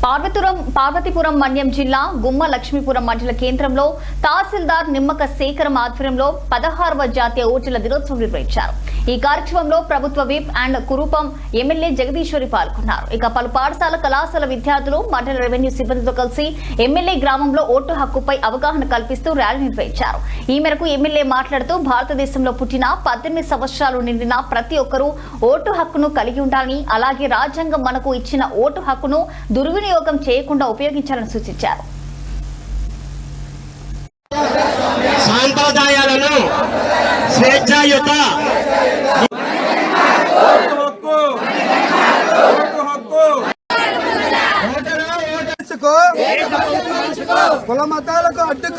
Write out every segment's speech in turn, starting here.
పార్వతీపురం మన్యం జిల్లా గుమ్మ లక్ష్మీపురం మండల కేంద్రంలో తహసీల్దార్ నిమ్మక శేఖరం ఆధ్వర్యంలో 16వ జాతీయ ఓటర్ల దినోత్సవం నిర్వహించారు. ఈ కార్యక్రమంలో ప్రభుత్వ whip and Kurupam MLA Jagadeeswari పాల్గొన్నారు. ఇక పలు పాఠశాల కళాశాల విద్యార్థులు మండల రెవెన్యూ సిబ్బందితో కలిసి ఎమ్మెల్యే గ్రామంలో ఓటు హక్కుపై అవగాహన కల్పిస్తూ ర్యాలీ నిర్వహించారు. ఈ మేరకు ఎమ్మెల్యే మాట్లాడుతూ భారతదేశంలో పుట్టిన 18 సంవత్సరాలు నిండిన ప్రతి ఒక్కరూ ఓటు హక్కును కలిగి ఉండాలని, అలాగే రాజ్యాంగం మనకు ఇచ్చిన ఓటు హక్కును దుర్వినియోగం చేయకుండా ఉపయోగించాలని సూచించారు. సాంప్రదాయాలను స్వేచ్ఛాయుత కుల మతాలకు అడ్డు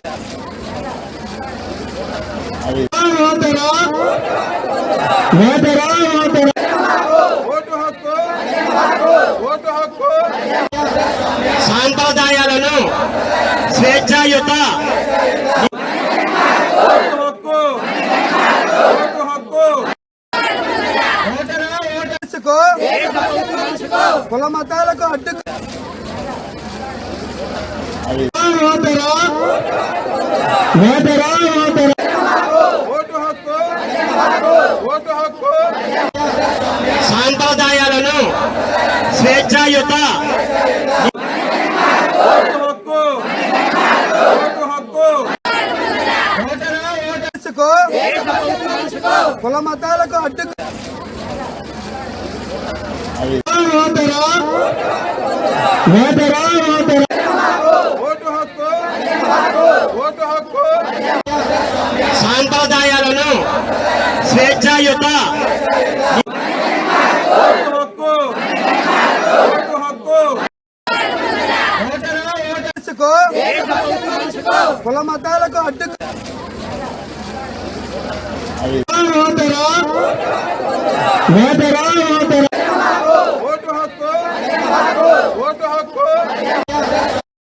సాంప్రదాయాలను స్వేచ్ఛాయుత కుల మతాలకు అడ్డు సాంప్రదాయాలను స్వేచ్ఛాయుత కుల మతాలకు అడ్డు సాంప్రదాయాలను స్వేచ్ఛాయుత కుల మతాలకు అడ్డు ఓటరా